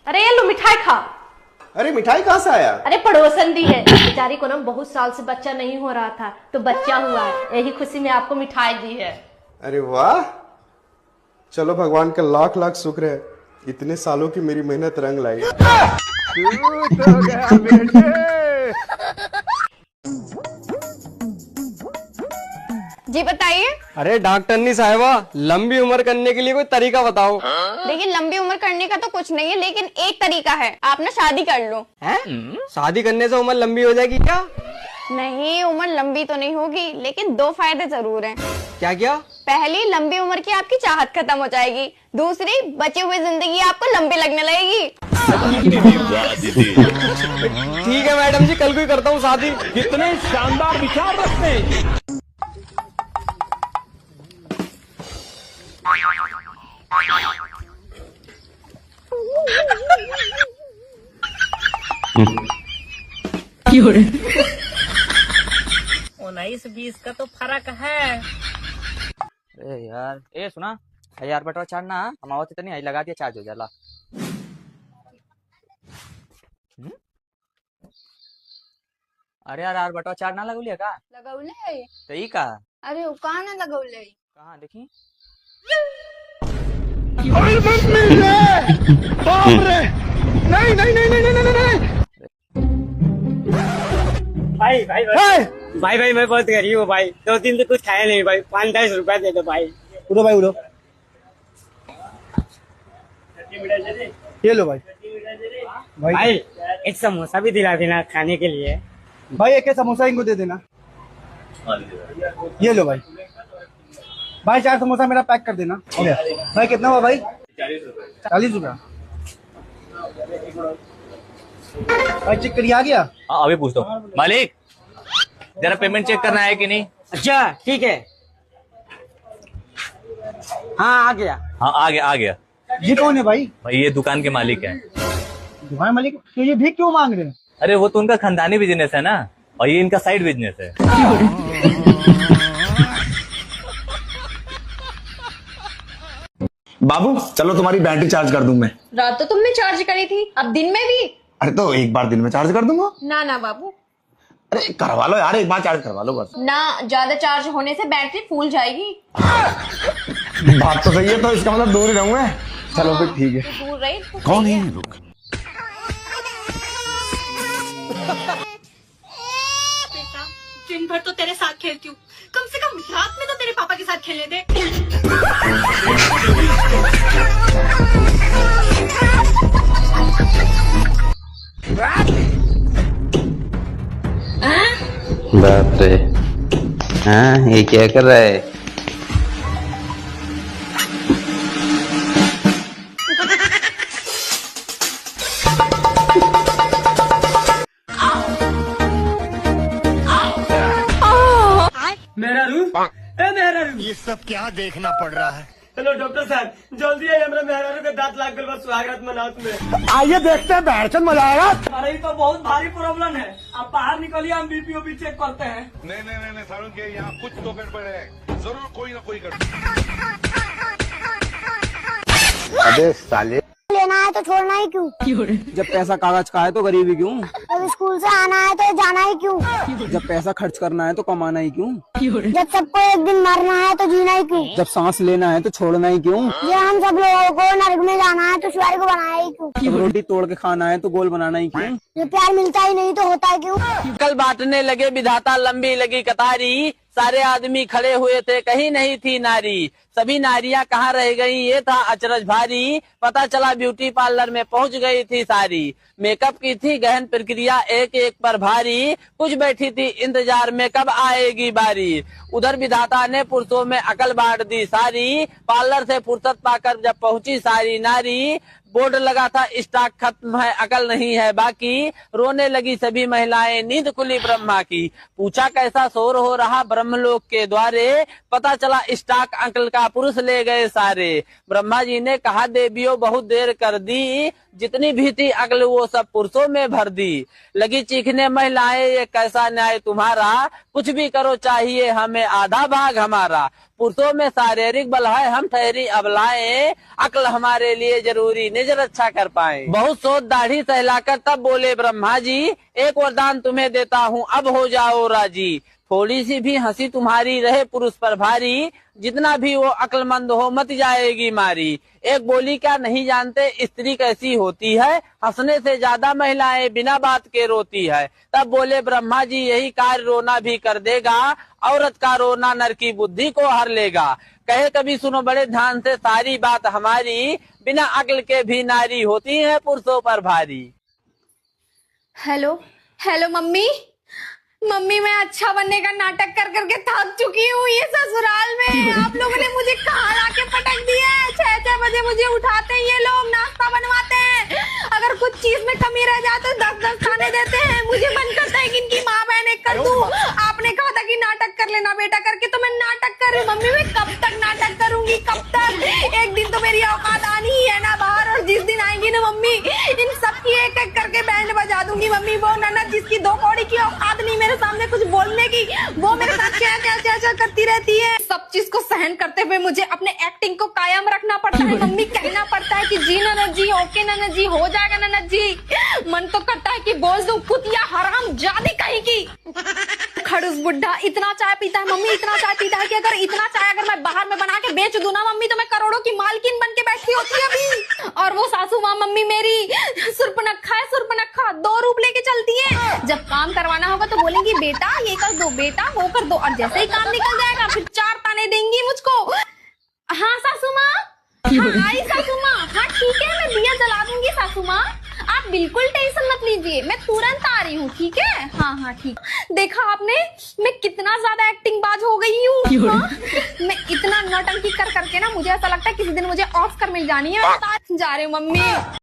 अरे ये लो मिठाई खा। अरे मिठाई कहाँ से आया? अरे पड़ोसन दी है, बेचारी को ना बहुत साल से बच्चा नहीं हो रहा था तो बच्चा हुआ है, यही खुशी में आपको मिठाई दी है। अरे वाह, चलो भगवान का लाख लाख शुक्र है, इतने सालों की मेरी मेहनत रंग लाई। हो गया बेटे। जी बताइए। अरे डॉक्टरनी साहिबा, लंबी उम्र करने के लिए कोई तरीका बताओ। देखिए लंबी उम्र करने का तो कुछ नहीं है, लेकिन एक तरीका है, आप ना शादी कर लो। हैं? शादी करने से उम्र लंबी हो जाएगी क्या? नहीं, उम्र लंबी तो नहीं होगी, लेकिन 2 फायदे जरूर हैं। क्या क्या? पहली, लंबी उम्र की आपकी चाहत खत्म हो जाएगी। दूसरी, बची हुई जिंदगी आपको लंबी लगने लगेगी। ठीक है मैडम जी, कल को ही करता हूँ शादी। कितने शानदार विचार रखते हैं। उन्नीस 20 का तो फर्क है। अरे यार, ए सुना, 1000 बटवा चार्ज ना अमावत इतनी आई लगा दिया, चार्ज हो जाला। अरे यार बटवा चार्ज ना लगौलिया का? लगौले? तो ई का? अरे वो कहाँ ना लगौले? कहाँ देखी? बाप रे, नहीं नहीं नहीं नहीं नहीं नहीं। भाई भाई भाई भाई भाई मैं बहुत गरीब हूँ भाई, 2 दिन से कुछ खाया नहीं भाई, 5-10 रुपया दे दो भाई। उड़ो भाई उड़ो, ये लो भाई। भाई एक समोसा भी दिला देना खाने के लिए। भाई एक समोसा इनको दे देना। ये लो भाई। भाई 4 समोसा मेरा पैक कर देना। भाई कितना हुआ भाई? 40 रुपया। भाई चेक करिए, आ गया? हाँ अभी पूछ दो मालिक, जरा पेमेंट चेक करना है कि नहीं। अच्छा ठीक है, हाँ आ गया। हाँ आ गया। ये कौन है भाई? भाई ये दुकान के मालिक है। दुकान मालिक? तो ये भीख क्यों मांग रहे हैं? अरे वो तो उनका खानदानी बिजनेस है ना, और ये इनका साइड बिजनेस है। बाबू चलो तुम्हारी बैटरी चार्ज कर दूं मैं। रात तो तुमने चार्ज करी थी, अब दिन में भी? अरे तो एक बार दिन में चार्ज कर दूंगा। ना ना बाबू, अरे करवा लो यार, एक बार चार्ज करवा लो बस। ना, ज्यादा चार्ज होने से बैटरी फूल जाएगी। बात तो सही है, तो इसका मतलब दूर ही रहूंगा। चलो फिर ठीक है। तो दूर रही तो कौन सही है ये लोग? दिन भर तो तेरे साथ खेलती हूँ, कम से कम रात में तो तेरे पापा के साथ खेलने दे। बाप रे, हाँ ये क्या कर रहा है? मेरा रू, मेरा रू, ये सब क्या देखना पड़ रहा है? हेलो डॉक्टर साहब, जल्दी आइए, मेरा मेहरारू के दांत लाग गए, बस सुहागरात मनाओ तुम्हें। आइए देखते हैं बैठचंद मजा आएगा। अरे ये तो बहुत भारी प्रॉब्लम है, आप बाहर निकलिए, हम बीपी ओपी चेक करते हैं। नहीं नहीं नहीं सारुण के यहाँ कुछ तो गड़बड़ है, जरूर कोई ना कोई गड़बड़। अबे साले, लेना है तो छोड़ना ही क्यों? जब पैसा कागज का है तो गरीबी क्यों? अब स्कूल से आना है तो जाना ही क्यों? जब पैसा खर्च करना है तो कमाना ही क्यों? जब सबको एक दिन मरना है तो जीना ही क्यों? जब सांस लेना है तो छोड़ना ही क्यों? जब हम सब लोगों को नरक में जाना है तो स्वर्ग को बनाया ही क्यों? जब रोटी तोड़ के खाना है तो गोल बनाना ही क्यों? जब प्यार मिलता ही नहीं तो होता है क्यों? कल बांटने लगे विधाता लंबी लगी कतारी, सारे आदमी खड़े हुए थे कहीं नहीं थी नारी, सभी नारियां कहाँ रह गई ये था अचरज भारी, पता चला ब्यूटी पार्लर में पहुंच गई थी सारी, मेकअप की थी गहन प्रक्रिया एक एक पर भारी, कुछ बैठी थी इंतजार में कब आएगी बारी, उधर विधाता ने पुरुषों में अकल बांट दी सारी, पार्लर से फुर्सत पाकर जब पहुंची सारी नारी, बोर्ड लगा था स्टॉक खत्म है अकल नहीं है बाकी, रोने लगी सभी महिलाएं नींद खुली ब्रह्मा की, पूछा कैसा शोर हो रहा ब्रह्मलोक के द्वारे, पता चला स्टॉक अंकल का पुरुष ले गए सारे, ब्रह्मा जी ने कहा देवियों बहुत देर कर दी, जितनी भी थी अक्ल वो सब पुरुषों में भर दी। लगी चीखने महिलाएं ये कैसा न्याय तुम्हारा, कुछ भी करो चाहिए हमें आधा भाग हमारा। पुरुषों में शारीरिक बल है हम ठहरी अबलाएं, अक्ल हमारे लिए जरूरी निज रक्षा कर पाए। बहुत सोच दाढ़ी सहलाकर तब बोले ब्रह्मा जी, एक वरदान तुम्हें देता हूँ अब हो जाओ राजी। थोड़ी सी भी हंसी तुम्हारी रहे पुरुष पर भारी, जितना भी वो अक्लमंद हो मत जाएगी मारी। एक बोली क्या नहीं जानते स्त्री कैसी होती है, हंसने से ज्यादा महिलाएं बिना बात के रोती है। तब बोले ब्रह्मा जी यही कार्य रोना भी कर देगा, औरत का रोना नर की बुद्धि को हर लेगा। कहे कभी सुनो बड़े ध्यान से सारी बात हमारी, बिना अक्ल के भी नारी होती है पुरुषों पर भारी। हेलो हेलो मम्मी, मम्मी मैं अच्छा बनने का नाटक कर करके थक चुकी हूँ। ये ससुराल में आप लोगों ने मुझे कहाँ लाके पटक दिया है। 6 बजे मुझे उठाते हैं ये लोग, नाश्ता बनवाते हैं, अगर कुछ चीज में कमी रह जाए तो 10 खाने देते हैं। मुझे मन करता है कि इनकी माँ बहन एक कर दूं। आपने कहा था कि नाटक कर लेना बेटा करके, तो मैं नाटक कर रही हूँ। मम्मी मैं कब तक नाटक करूंगी, कब तक? एक दिन तो मेरी औकात आनी ही है ना बाहर, और जिस दिन आएंगी ना मम्मी इन सबकी एक एक करके बैंड बजा दूंगी। मम्मी वो ननद जिसकी 2 कौड़ी की औकात नहीं मेरे सामने कुछ बोलने की, वो मेरे साथ क्या करती रहती है। सब चीज को सहन करते हुए मुझे अपने एक्टिंग को कायम रखना पड़ता है। मम्मी कहना पड़ता है कि जी ननद जी, ओके ननद जी, हो जाएगा ननद जी। मन तो करता है कि बोल दूं कुतिया हराम जादी कहीं की। खड़ूस बुढ़ा इतना चाय पीता है मम्मी, इतना चाय पीता है कि अगर इतना चाय अगर मैं बाहर में बना के बेच दूं ना मम्मी, तो मैं करोड़ों की मालकिन बन के बैठी होती है अभी। और वो सासू माँ मम्मी मेरी सुरपनखा है, सुरपनखा 2 रूप लेके चलती है। जब काम करवाना होगा तो बोलेंगी बेटा ये कर दो, बेटा वो कर दो, और जैसे ही काम निकल जाएगा फिर 4 ताने देंगी मुझको। हाँ सासू माँ, हाँ आई सासू माँ, हाँ ठीक है मैं दिया जला दूंगी सासू माँ, आप बिल्कुल टेंशन मत लीजिए, मैं तुरंत आ रही हूँ, ठीक है। हाँ हाँ ठीक। देखा आपने मैं कितना ज्यादा एक्टिंग बाज हो गई हूँ। हाँ? मैं इतना नौटंकी कर करके ना मुझे ऐसा लगता है किसी दिन मुझे ऑस्कर मिल जानी है। जा रही हूँ मम्मी।